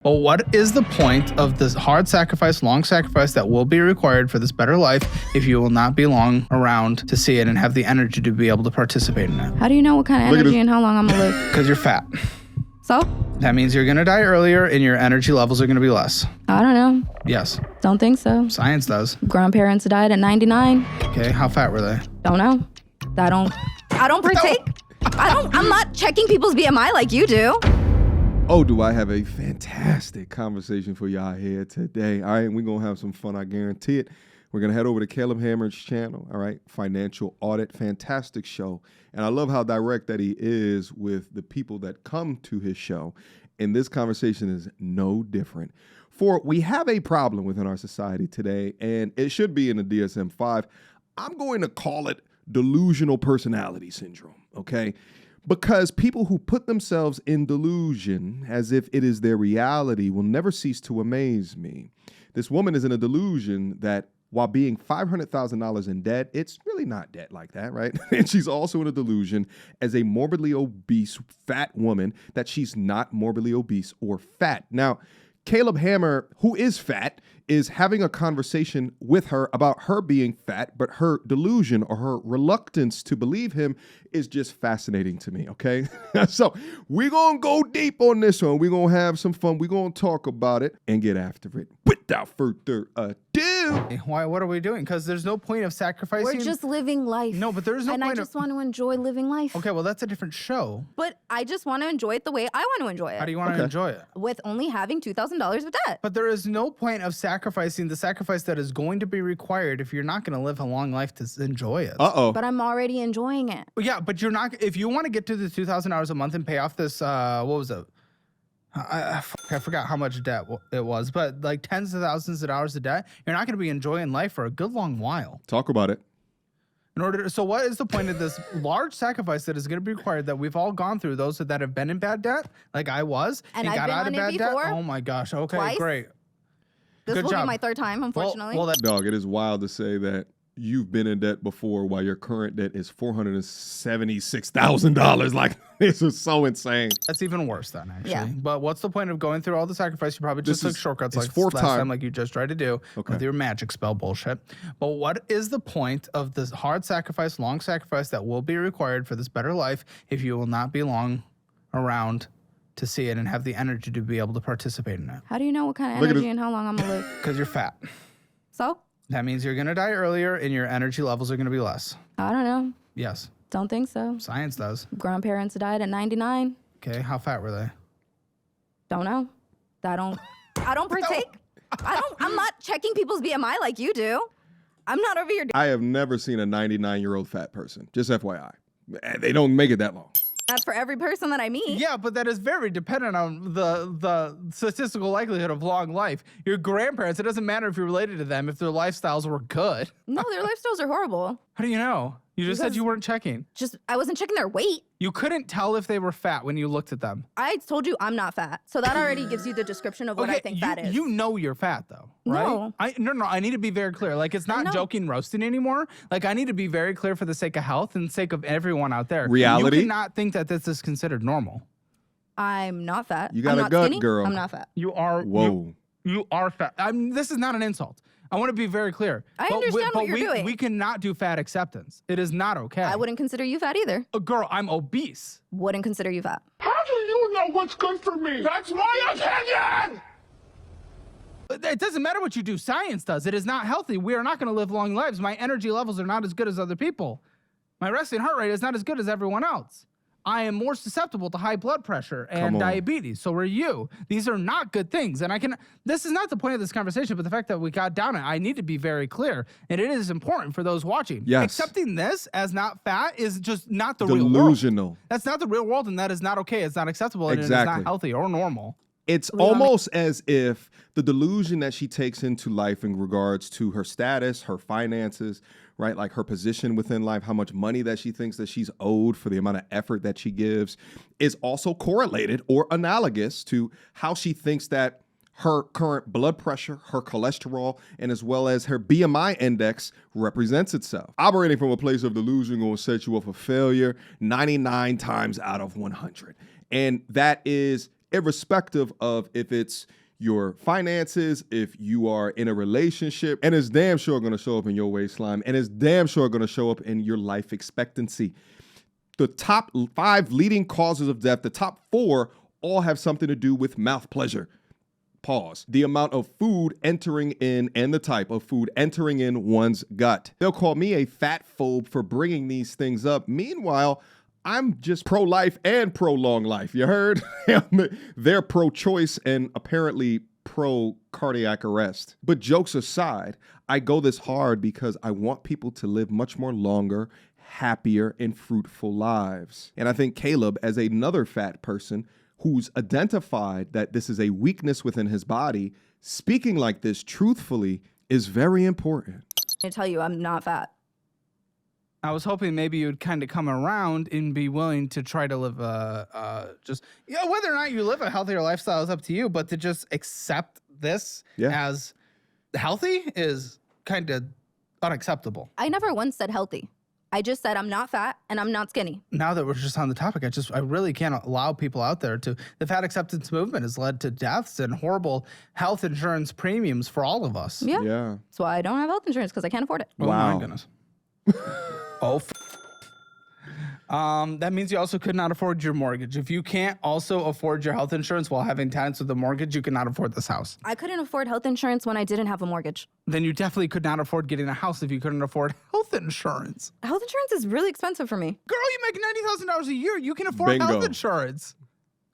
Well, what is the point of this hard sacrifice, long sacrifice that will be required for this better life if you will not be long around to see it and have the energy to be able to participate in it? How do you know what kind of energy and how long I'm going to live? Because you're fat. So? That means you're going to die earlier and your energy levels are going to be less. I don't know. Yes. Don't think so. Science does. Grandparents died at 99. Okay, how fat were they? Don't know. I don't partake. I'm not checking people's BMI like you do. Oh, do I have a fantastic conversation for y'all here today. All right, we're going to have some fun, I guarantee it. We're going to head over to Caleb Hammer's channel, all right? Financial Audit, fantastic show. And I love how direct that he is with the people that come to his show. And this conversation is no different. For we have a problem within our society today, and it should be in the DSM-5. I'm going to call it delusional personality syndrome, okay? Because people who put themselves in delusion as if it is their reality will never cease to amaze me. This woman is in a delusion that while being $500,000 in debt, it's really not debt like that, right? And she's also in a delusion as a morbidly obese, fat woman that she's not morbidly obese or fat. Now, Caleb Hammer, who is fat, is having a conversation with her about her being fat, but her delusion or her reluctance to believe him is just fascinating to me, okay? So we're going to go deep on this one. We're going to have some fun. We're going to talk about it and get after it. Without further ado. Why? What are we doing? Because there's no point of sacrificing. We're just living life. No, but there's no point And I just want to enjoy living life. Okay, well, that's a different show. But I just want to enjoy it the way I want to enjoy it. How do you want to enjoy it? With only having $2,000 of debt. But there is no point of sacrificing the sacrifice that is going to be required if you're not going to live a long life to enjoy it. Uh-oh. But I'm already enjoying it. Yeah, but you're not. If you want to get to the $2,000 a month and pay off this, what was it? I forgot how much debt it was, but like tens of thousands of dollars of debt, you're not going to be enjoying life for a good long while. Talk about it. So what is the point of this large sacrifice that is going to be required that we've all gone through, those that have been in bad debt, like I was, And I've got been out on of it bad before. debt? Oh my gosh. Okay, Twice. great. This Good will job. be my third time, unfortunately. Well, Dog, it is wild to say that you've been in debt before while your current debt is $476,000. Like, this is so insane. that's even worse then, actually. Yeah. But what's the point of going through all the sacrifice? You probably just This took is- shortcuts it's like fourth last time. time, like you just tried to do with your magic spell bullshit. But what is the point of this hard sacrifice, long sacrifice that will be required for this better life if you will not be long around to see it and have the energy to be able to participate in it? How do you know what kind of Look at energy and how long I'm going to live? Because you're fat. So? That means you're going to die earlier and your energy levels are going to be less. I don't know. Yes. Don't think so. Science does. Grandparents died at 99. Okay, how fat were they? Don't know. I don't partake. I'm not checking people's BMI like you do. I'm not over here. I have never seen a 99-year-old fat person, just FYI. They don't make it that long. That's for every person that I meet. Yeah, but that is very dependent on the statistical likelihood of long life. Your grandparents, it doesn't matter if you're related to them, if their lifestyles were good. No, their lifestyles are horrible. How do you know? You just said Because- you weren't checking. I wasn't checking their weight. You couldn't tell if they were fat when you looked at them. I told you I'm not fat. So that already gives you the description of what I think fat is. You know you're fat though, right? No. No, I need to be very clear. Like, it's not know. joking roasting anymore. Like, I need to be very clear for the sake of health and the sake of everyone out there. Reality? You cannot think that this is considered normal. I'm not fat. You got I'm a not gut, skinny. girl. I'm not fat. You are. Whoa. You are fat. This is not an insult. I want to be very clear. I understand what you're doing. We cannot do fat acceptance. It is not okay. I wouldn't consider you fat either. Girl, I'm obese. Wouldn't consider you fat. How do you know what's good for me? That's my opinion! It doesn't matter what you do. Science does. It is not healthy. We are not going to live long lives. My energy levels are not as good as other people. My resting heart rate is not as good as everyone else. I am more susceptible to high blood pressure and diabetes. So are you. These are not good things. And this is not the point of this conversation, but the fact that we got down it, I need to be very clear. And it is important for those watching. Yes. Accepting this as not fat is just not the real world. Delusional. That's not the real world, and that is not okay. It's not acceptable, and it is Exactly. not healthy or normal. It's almost as if the delusion that she takes into life in regards to her status, her finances, right? Like her position within life, how much money that she thinks that she's owed for the amount of effort that she gives is also correlated or analogous to how she thinks that her current blood pressure, her cholesterol, and as well as her BMI index represents itself. Operating from a place of delusion will set you up for failure 99 times out of 100. And that is irrespective of if it's your finances, if you are in a relationship, and it's damn sure going to show up in your waistline, and it's damn sure going to show up in your life expectancy. The top 5 leading causes of death, the top 4 all have something to do with mouth pleasure. Pause. The amount of food entering in and the type of food entering in one's gut. They'll call me a fat phobe for bringing these things up. Meanwhile, I'm just pro-life and pro-long life. You heard? They're pro-choice and apparently pro-cardiac arrest. But jokes aside, I go this hard because I want people to live much more longer, happier, and fruitful lives. And I think Caleb, as another fat person who's identified that this is a weakness within his body, speaking like this truthfully is very important. I tell you, I'm not fat. I was hoping maybe you'd kind of come around and be willing to try to live whether or not you live a healthier lifestyle is up to you, but to just accept this as healthy is kind of unacceptable. I never once said healthy. I just said I'm not fat and I'm not skinny. Now that we're just on the topic, I really can't allow people out there to. The fat acceptance movement has led to deaths and horrible health insurance premiums for all of us. Yeah. Yeah. That's why I don't have health insurance, because I can't afford it. Oh Wow. my goodness. That means you also could not afford your mortgage. If you can't also afford your health insurance while having tenants with a mortgage, you cannot afford this house. I couldn't afford health insurance when I didn't have a mortgage. Then you definitely could not afford getting a house if you couldn't afford health insurance. Health insurance is really expensive for me. Girl, you make $90,000 a year. You can afford Bingo. health insurance.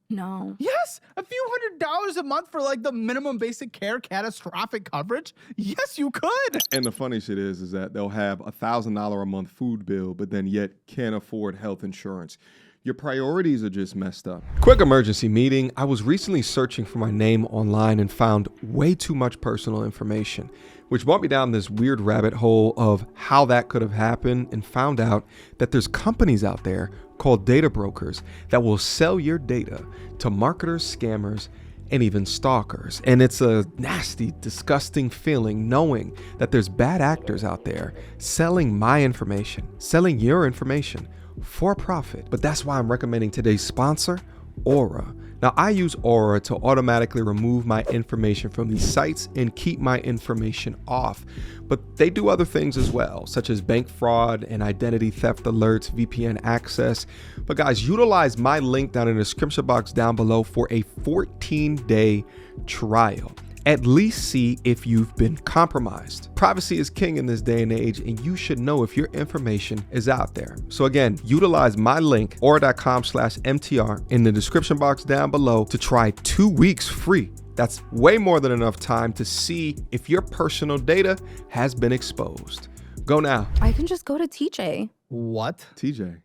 No. Yes, a few $100s a month for like the minimum basic care catastrophic coverage. Yes, you could. And the funny shit is that they'll have $1,000 a month food bill, but then yet can't afford health insurance. Your priorities are just messed up. Quick emergency meeting. I was recently searching for my name online and found way too much personal information, which brought me down this weird rabbit hole of how that could have happened, and found out that there's companies out there called data brokers that will sell your data to marketers, scammers, and even stalkers. And it's a nasty, disgusting feeling knowing that there's bad actors out there selling my information, selling your information for profit. But that's why I'm recommending today's sponsor, Aura. Now, I use Aura to automatically remove my information from these sites and keep my information off. But they do other things as well, such as bank fraud and identity theft alerts, VPN access. But guys, utilize my link down in the description box down below for a 14-day trial. At least see if you've been compromised. Privacy is king in this day and age, and you should know if your information is out there. So again, utilize my link, aura.com/MTR, in the description box down below to try 2 weeks free. That's way more than enough time to see if your personal data has been exposed. Go now. I can just go to TJ. What? TJ.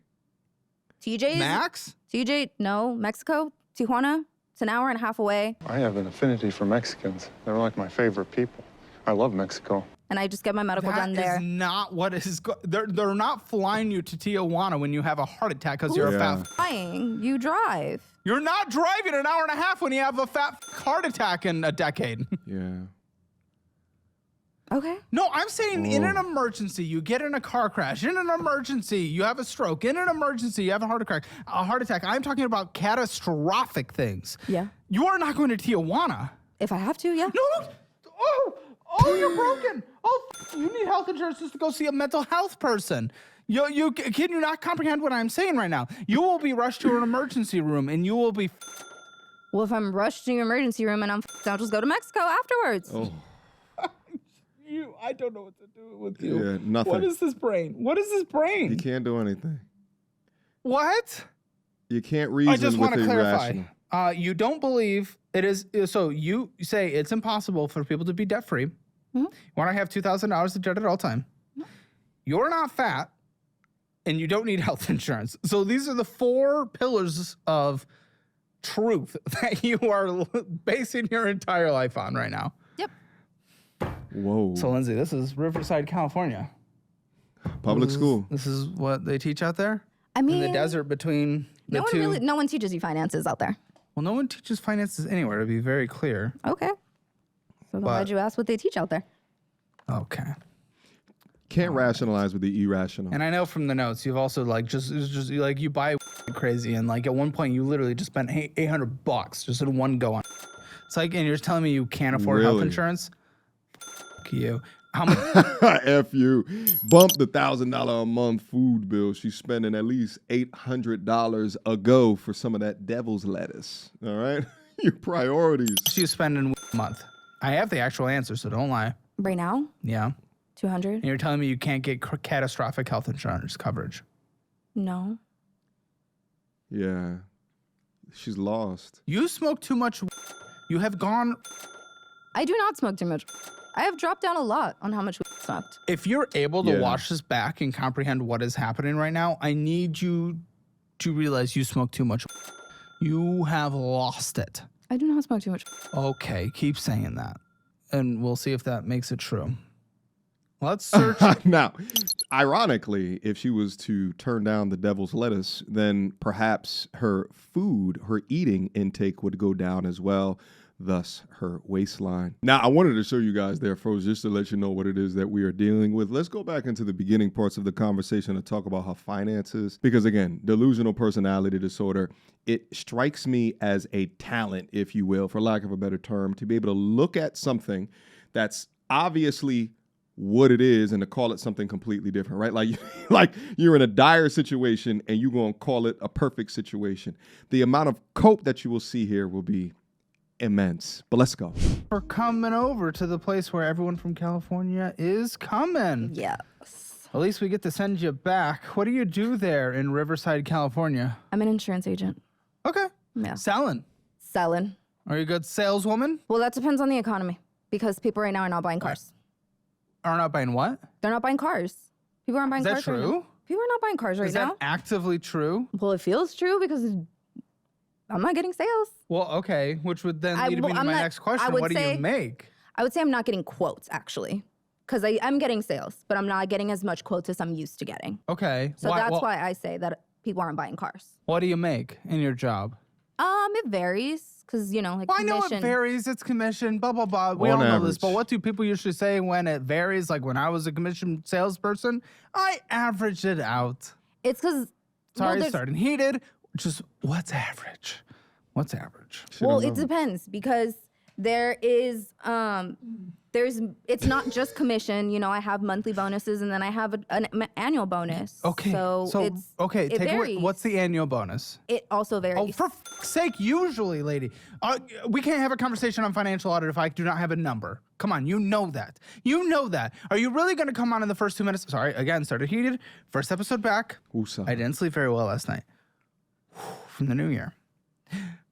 TJ's? Max? TJ, no, Mexico, Tijuana. It's an hour and a half away. I have an affinity for Mexicans. They're like my favorite people. I love Mexico. And I just get my medical done there. That is not what is. They're not flying you to Tijuana when you have a heart attack because you're a fat. Flying, you drive. You're not driving an hour and a half when you have a fat heart attack in a decade. Yeah. Okay. No, I'm saying in an emergency, you get in a car crash. In an emergency, you have a stroke. In an emergency, you have a heart attack. I'm talking about catastrophic things. Yeah. You are not going to Tijuana. If I have to, yeah. No. Oh, you're broken. Oh, you need health insurance just to go see a mental health person. Can you not comprehend what I'm saying right now? You will be rushed to an emergency room, and you will be. Well, if I'm rushed to your emergency room and I'll just go to Mexico afterwards. Oh. I don't know what to do with you. Yeah, nothing. What is this brain? You can't do anything. What? You can't reason I just with want to the clarify. irrational. You don't believe it is. So you say it's impossible for people to be debt free. You want to have $2,000 of debt at all time. You're not fat, and you don't need health insurance. So these are the 4 pillars of truth that you are basing your entire life on right now. Yep. Whoa. So Lindsay, this is Riverside, California. Public school. This is what they teach out there? I mean, In the desert between the two. no one teaches you finances out there. Well, no one teaches finances anywhere, to be very clear. Okay. So then why'd you ask what they teach out there? Okay. Can't rationalize with the irrational. And I know from the notes, you've also just like you buy crazy. And like at one point, you literally just spent $800 just in one go on. It's like, and you're telling me you can't afford health Really? insurance? F you. How much? F you. Bump the $1,000 a month food bill. She's spending at least $800 a go for some of that devil's lettuce. All right? Your priorities. She's spending a month. I have the actual answer, so don't lie. Right now, Yeah. 200. And you're telling me you can't get catastrophic health insurance coverage. No. Yeah. She's lost. You smoke too much. You have gone. I do not smoke too much. I have dropped down a lot on how much we smoked. If you're able to Yeah. watch this back and comprehend what is happening right now, I need you to realize you smoke too much. You have lost it. I do not smoke too much. Okay, keep saying that. And we'll see if that makes it true. Let's search. Now, ironically, if she was to turn down the devil's lettuce, then perhaps her food, her eating intake would go down as well, thus her waistline. Now, I wanted to show you guys there, folks, just to let you know what it is that we are dealing with. Let's go back into the beginning parts of the conversation and talk about her finances. Because again, delusional personality disorder, it strikes me as a talent, if you will, for lack of a better term, to be able to look at something that's obviously what it is and to call it something completely different, right? Like you're in a dire situation and you're going to call it a perfect situation. The amount of cope that you will see here will be immense. But let's go. We're coming over to the place where everyone from California is coming. Yes. At least we get to send you back. What do you do there in Riverside, California? I'm an insurance agent. Okay. Yeah. Selling. Selling. Are you a good saleswoman? Well, that depends on the economy because people right now are not buying cars. Are not buying what? They're not buying cars. People aren't buying Is that cars right now. true? People are not buying cars right Is now. that actively true? Well, it feels true because I'm not getting sales. Well, okay, which would then lead me to my next question. What do you make? I would say I'm not getting quotes, actually, because I'm getting sales, but I'm not getting as much quotes as I'm used to getting. Okay. So why I say that people aren't buying cars. What do you make in your job? It varies, because, like Well, I know commission. it varies. It's commission, blah, blah, blah. We On all know this. average. But what do people usually say when it varies? Like when I was a commission salesperson, I averaged it out. It's because... Sorry, starting heated. Just what's average? What's average? Well, it depends because there is it's not just commission. I have monthly bonuses and then I have an annual bonus. Okay. So it's okay. it Take away. varies. What's the annual bonus? It also varies. Oh, for fuck's sake! Usually, lady, we can't have a conversation on financial audit if I do not have a number. Come on, you know that. You know that. Are you really going to come on in the first 2 minutes? Sorry, again, started heated. First episode back. Woosah. I didn't sleep very well last night. From the new year.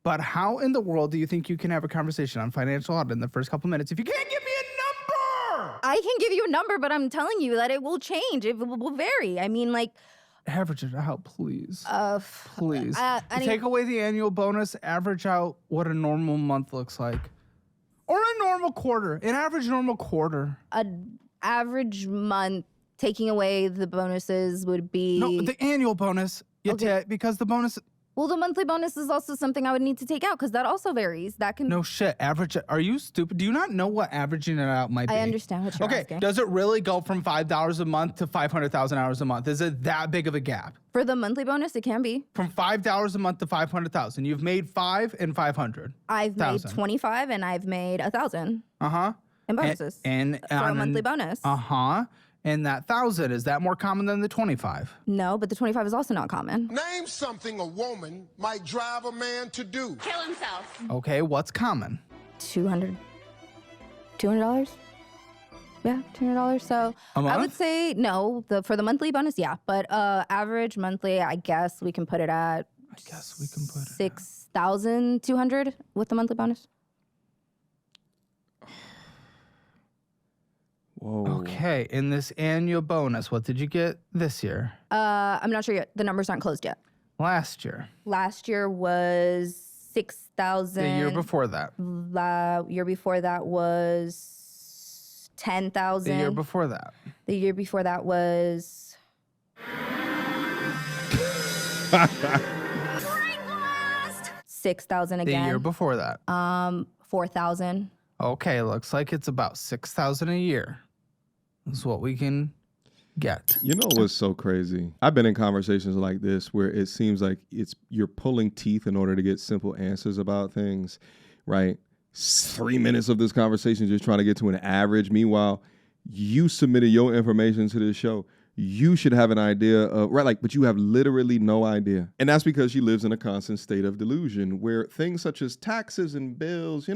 But how in the world do you think you can have a conversation on financial audit in the first couple minutes if you can't give me a number? I can give you a number, but I'm telling you that it will change. It will vary. I mean, like, Average it out, please. Please. I Take away the annual bonus, average out what a normal month looks like. Or a normal quarter, an average normal quarter. an average month taking away the bonuses would be... No, the annual bonus, because the bonus, Well, the monthly bonus is also something I would need to take out because that also varies. That can... no shit, average it. Are you stupid? Do you not know what averaging it out might be? I understand what you're Okay, asking. does it really go from $5 a month to 500,000 hours a month? Is it that big of a gap? For the monthly bonus, it can be. From $5 a month to 500,000. You've made 5 and 500. I've made 1,000. 25 and I've made 1,000 Uh-huh. in bonuses And for a monthly bonus. Uh-huh. And that 1,000, is that more common than the 25? No, but the 25 is also not common. Name something a woman might drive a man to do. Kill himself. Okay, what's common? $200. Yeah, $200. So A I would month? say no. For the monthly bonus, yeah. But average monthly, I guess we can put it at. I guess we can put it. 6,200 with the monthly bonus. Whoa. Okay, in this annual bonus, what did you get this year? I'm not sure yet. The numbers aren't closed yet. Last year? Last year was 6,000. The year before that? Year before that was 10,000. The year before that? The year before that was 6,000 The again. year before that? 4,000. Okay, looks like it's about 6,000 a year. Is what we can get. You know what's so crazy? I've been in conversations like this where it seems like you're pulling teeth in order to get simple answers about things, right? 3 minutes of this conversation just trying to get to an average. Meanwhile, you submitted your information to this show. You should have an idea of, right, like, but you have literally no idea. And that's because she lives in a constant state of delusion where things such as taxes and bills,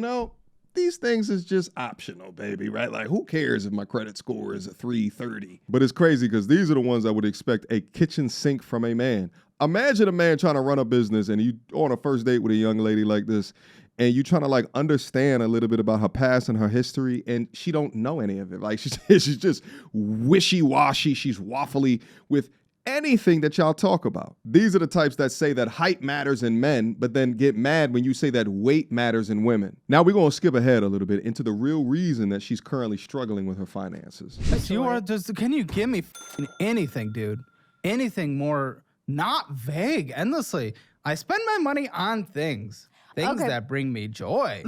these things is just optional, baby, right? Like, who cares if my credit score is a 330? But it's crazy because these are the ones I would expect a kitchen sink from a man. Imagine a man trying to run a business and you on a first date with a young lady like this, and you trying to like understand a little bit about her past and her history, and she don't know any of it. Like she's just wishy-washy. She's waffly with anything that y'all talk about. These are the types that say that height matters in men, but then get mad when you say that weight matters in women. Now we're going to skip ahead a little bit into the real reason that she's currently struggling with her finances. Can you give me anything, dude? Anything more not vague endlessly? I spend my money on things that bring me joy.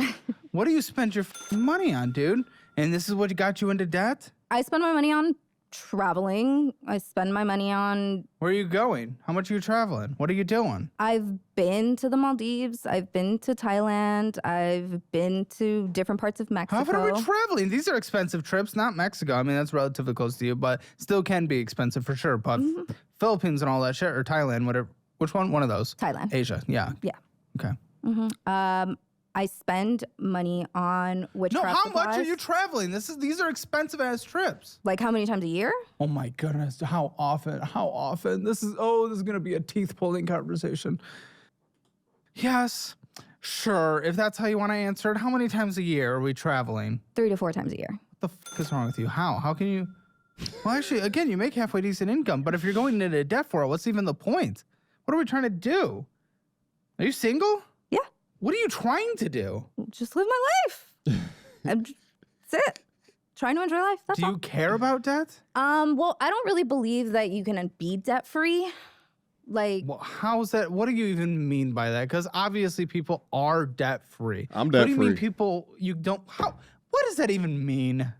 What do you spend your money on, dude? And this is what got you into debt? I spend my money on traveling. I spend my money on... Where are you going? How much are you traveling? What are you doing? I've been to the Maldives. I've been to Thailand. I've been to different parts of Mexico. How often are we traveling? These are expensive trips, not Mexico. I mean, that's relatively close to you, but still can be expensive for sure. But Philippines and all that shit, or Thailand, whatever. Which one? One of those. Thailand. Asia, yeah. Yeah. Okay. I spend money on witchcraft how supplies. much are you traveling? These are expensive ass trips. Like how many times a year? Oh my goodness, how often? How often? This is gonna be a teeth pulling conversation. Yes, sure. If that's how you want to answer it, how many times a year are we traveling? 3 to 4 times a year. What the fuck is wrong with you? How can you? Well, actually, again, you make halfway decent income, but if you're going into debt for it, what's even the point? What are we trying to do? Are you single? Yeah. What are you trying to do? Just live my life. That's it. Trying to enjoy life. That's Do all. you care about debt? Well, I don't really believe that you can be debt free. Like, Well, how is that? What do you even mean by that? Because obviously people are debt free. I'm What do you debt-free. mean people, you don't, what does that even mean?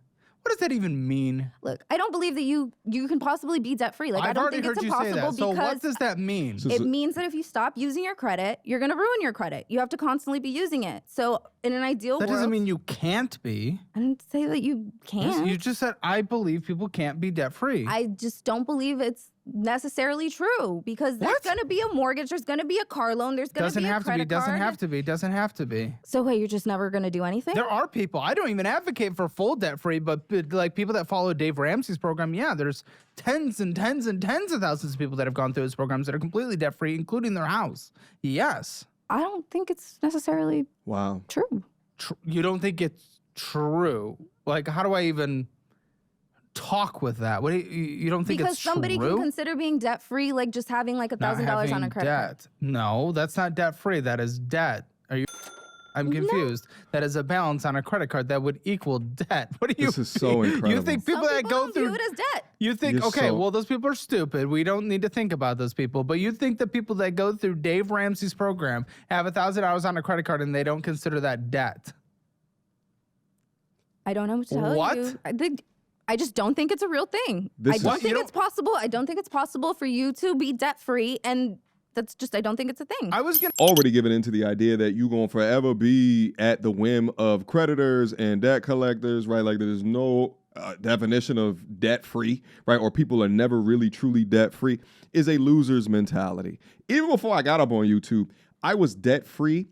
What does that even mean? look, I don't believe that you can possibly be debt free. Like, I I've don't already think heard it's you say impossible that. So what because does that mean? So- it means that if you stop using your credit, you're going to ruin your credit. You have to constantly be using it. So in an ideal That world, doesn't mean you can't be. I didn't say that you can't. You just said, I believe people can't be debt free. I just don't believe it's necessarily true because there's What? going to be a mortgage, there's going to be a car loan, there's going to Doesn't be a have to be, credit doesn't card. have to be, doesn't have to be. So wait, you're just never going to do anything? There are people, I don't even advocate for full debt free, but like people that follow Dave Ramsey's program, yeah, there's tens and tens and tens of thousands of people that have gone through his programs that are completely debt free, including their house. Yes. I don't think it's necessarily Wow. true. You don't think it's true? Like, how do I even talk with that? What do you don't think Because it's somebody true? can consider being debt free like just having like Not $1,000 on having a credit card. debt. No, that's not debt free. That is debt. Are you? I'm confused. That is a balance on a credit card that would equal debt. What do you? This is so You incredible. think people Some that people go don't through? view it as debt. You think, You're okay, so- well, those people are stupid. We don't need to think about those people. But you think the people that go through Dave Ramsey's program have $1,000 on a credit card and they don't consider that debt? I don't know what to tell What? you. I just don't think it's a real thing. This I is- don't What? You think it's possible. I don't think it's possible for you to be debt free, and that's just I don't think it's a thing. I was gonna. Already given into the idea that you're going to forever be at the whim of creditors and debt collectors, right? Like there's no definition of debt free, right? Or people are never really truly debt free is a loser's mentality. Even before I got up on YouTube, I was debt free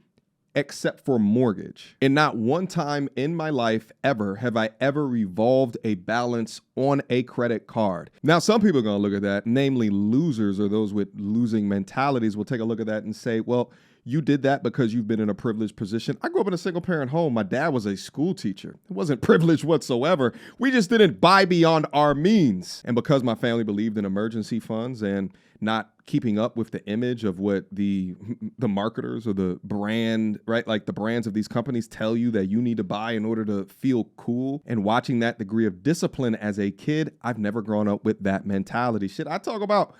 except for mortgage. And not one time in my life ever have I ever revolved a balance on a credit card. Now, some people are going to look at that, namely losers or those with losing mentalities will take a look at that and say, well, you did that because you've been in a privileged position. I grew up in a single parent home. My dad was a school teacher. It wasn't privileged whatsoever. We just didn't buy beyond our means. And because my family believed in emergency funds and not keeping up with the image of what the marketers or the brand, right? Like the brands of these companies tell you that you need to buy in order to feel cool. And watching that degree of discipline as a kid, I've never grown up with that mentality. Shit, I talk about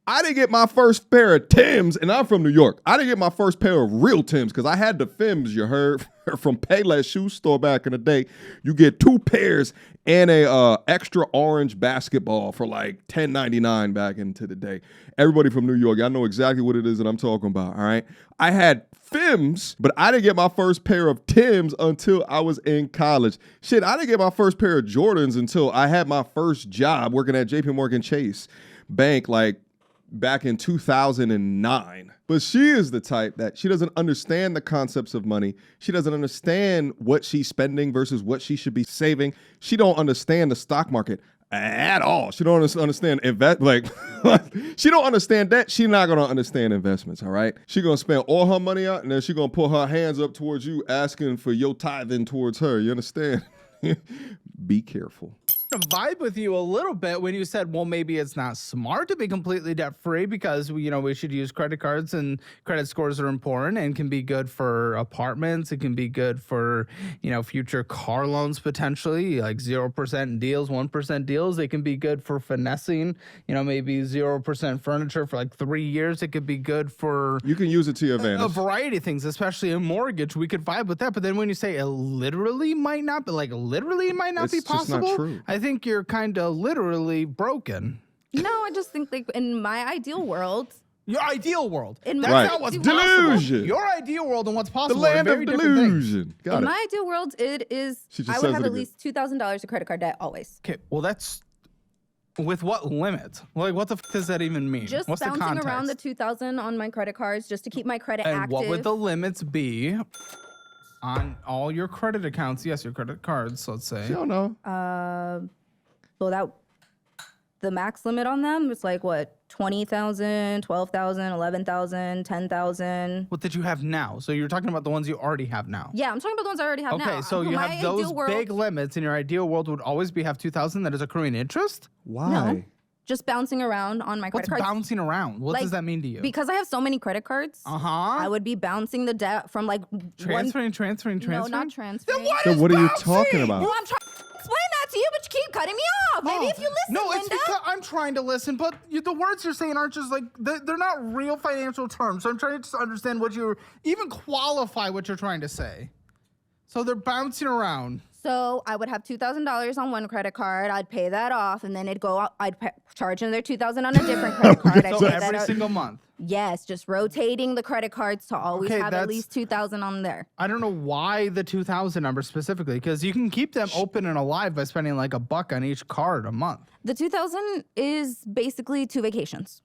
I didn't get my first pair of Timbs, and I'm from New York. I didn't get my first pair of real Timbs because I had the Fims, you heard, from Payless shoe store back in the day. You get 2 pairs and a extra orange basketball for like $10.99 back into the day. Everybody from New York, y'all know exactly what it is that I'm talking about, all right? I had Fims, but I didn't get my first pair of Timbs until I was in college. Shit, I didn't get my first pair of Jordans until I had my first job working at JP Morgan Chase Bank, like back in 2009. But she is the type that she doesn't understand the concepts of money. She doesn't understand what she's spending versus what she should be saving. She don't understand the stock market at all. She don't understand she don't understand that. She's not gonna understand investments. All right, she gonna spend all her money out, and then she gonna put her hands up towards you, asking for your tithing towards her. You understand? Be careful. Vibe with you a little bit when you said, well, maybe it's not smart to be completely debt free because we should use credit cards, and credit scores are important and can be good for apartments. It can be good for future car loans, potentially like 0% deals, 1% deals. They can be good for finessing, maybe 0% furniture for like 3 years. It could be good for, you can use it to your advantage. A variety of things, especially a mortgage. We could vibe with that. But then when you say it literally might not be, be possible. Just not true. I think you're kind of literally broken. No, I just think like in my ideal world. Your ideal world. In my That's not what's delusion. Possible. Your ideal world and what's possible. The land are very of different delusion. things. In my ideal world, it is. I would have at least $2,000 of credit card debt always. Okay, well that's with what limit? Like, what the f does that even mean? Just what's bouncing the context? around the 2,000 on my credit cards just to keep my credit and active. what would the limits be on all your credit accounts? Yes, your credit cards. Let's say. You don't know. Well, the max limit on them is like what? 20,000, 12,000, 11,000, 10,000. What did you have now? So you're talking about the ones you already have now. Yeah, I'm talking about the ones I already have now. Okay, so you have those big limits, and your ideal world would always be have 2,000 that is accruing interest? Why? No, just bouncing around on my credit What's cards. bouncing around? What does that mean to you? Because I have so many credit cards, I would be bouncing the debt from like transferring. No, not transferring. Then what are you talking about? Well, I'm trying to explain that to you, but you keep cutting me off. Maybe if you listen, No, it's Linda. because I'm trying to listen, but the words you're saying aren't just like, they're not real financial terms. So I'm trying to just understand what you're, even qualify what you're trying to say. So they're bouncing around. So I would have $2,000 on one credit card. I'd pay that off, and then it'd go out. Charge another $2,000 on a different credit card. I'd So pay that every out. single month. Yes, just rotating the credit cards to always have at least $2,000 on there. I don't know why the 2,000 number specifically, because you can keep them open and alive by spending like $1 on each card a month. The $2,000 is basically 2 vacations.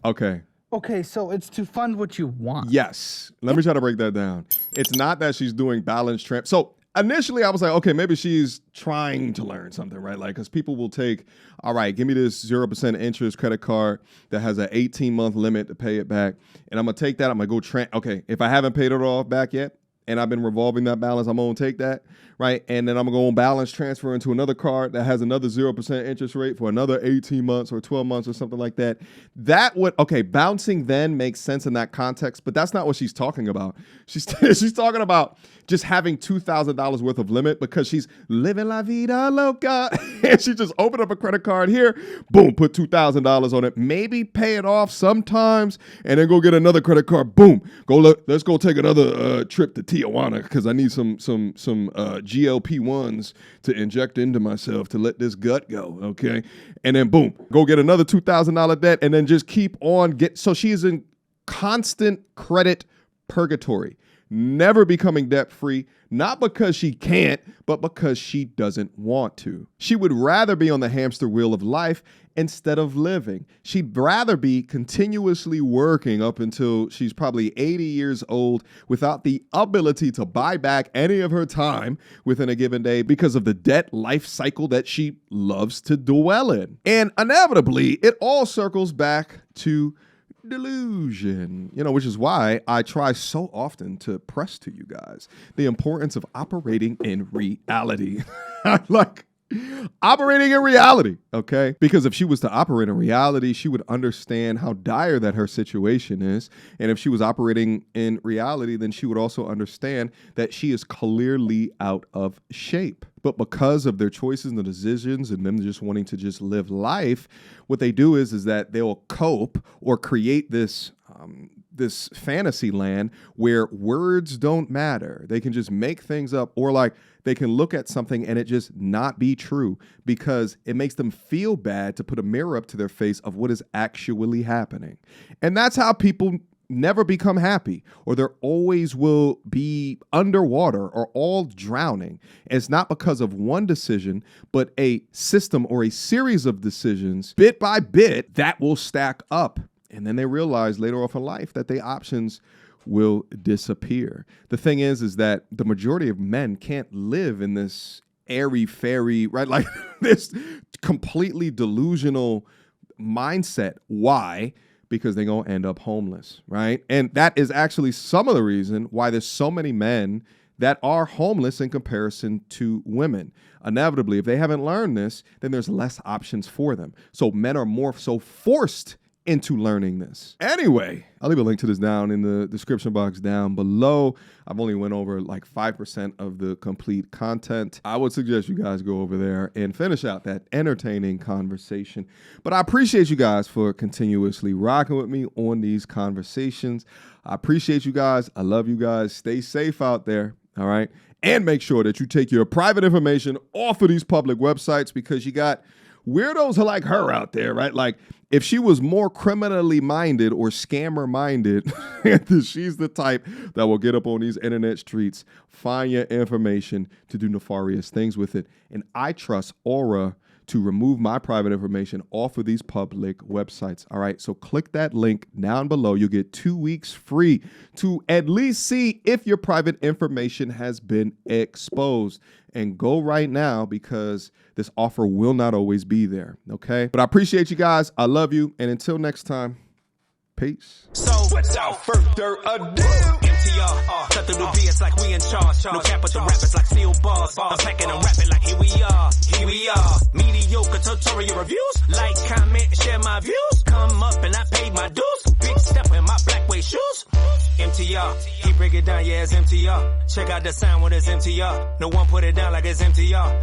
Okay. Okay, so it's to fund what you want. Yes. Let me try to break that down. It's not that she's doing balance transfer. So initially I was like, okay, maybe she's trying to learn something, right? Like, because people will take, all right, give me this 0% interest credit card that has an 18-month limit to pay it back. And I'm going to take that. I'm going to go, okay, if I haven't paid it off back yet, and I've been revolving that balance, I'm going to take that, right? And then I'm going to go on balance transfer into another card that has another 0% interest rate for another 18 months or 12 months or something like that. That would, okay, bouncing then makes sense in that context, but that's not what she's talking about. She's talking about just having $2,000 worth of limit because she's living la vida loca. And she just opened up a credit card here, boom, put $2,000 on it, maybe pay it off sometimes, and then go get another credit card, boom, let's go take another trip to Tijuana because I need some GLP-1s to inject into myself to let this gut go, okay? And then boom, go get another $2,000 debt and then just keep on so she is in constant credit purgatory, never becoming debt-free, not because she can't, but because she doesn't want to. She would rather be on the hamster wheel of life instead of living. She'd rather be continuously working up until she's probably 80 years old without the ability to buy back any of her time within a given day because of the debt life cycle that she loves to dwell in. And inevitably, it all circles back to delusion, which is why I try so often to press to you guys the importance of operating in reality. Like, Operating in reality, okay? Because if she was to operate in reality, she would understand how dire that her situation is. And if she was operating in reality, then she would also understand that she is clearly out of shape. But because of their choices and the decisions and them just wanting to just live life, what they do is that they'll cope or create this fantasy land where words don't matter. They can just make things up, or like they can look at something and it just not be true because it makes them feel bad to put a mirror up to their face of what is actually happening. And that's how people never become happy, or there always will be underwater or all drowning. And it's not because of one decision, but a system or a series of decisions, bit by bit, that will stack up. And then they realize later off in life that their options will disappear. The thing is that the majority of men can't live in this airy-fairy, right? Like this completely delusional mindset. Why? Because they're going to end up homeless, right? And that is actually some of the reason why there's so many men that are homeless in comparison to women. Inevitably, if they haven't learned this, then there's less options for them. So men are more so forced into learning this. Anyway, I'll leave a link to this down in the description box down below. I've only went over like 5% of the complete content. I would suggest you guys go over there and finish out that entertaining conversation. But I appreciate you guys for continuously rocking with me on these conversations. I appreciate you guys. I love you guys. Stay safe out there. All right. And make sure that you take your private information off of these public websites, because you got weirdos like her out there, right? Like, if she was more criminally minded or scammer minded, she's the type that will get up on these internet streets, find your information to do nefarious things with it. And I trust Aura to remove my private information off of these public websites. All right, so click that link down below. You'll get 2 weeks free to at least see if your private information has been exposed. And go right now, because this offer will not always be there, okay? But I appreciate you guys. I love you. And until next time, peace. So without further ado, MTR, cut through the BS like we in charge. No cap with the rappers like steel bars. I'm packing and rapping like here we are. Here we are. Mediocre tutorial reviews. Like, comment, share my views. Come up and I paid my dues. Big step in my black way shoes. MTR, he break it down, yeah, it's MTR. Check out the sound when it's MTR. No one put it down like it's MTR.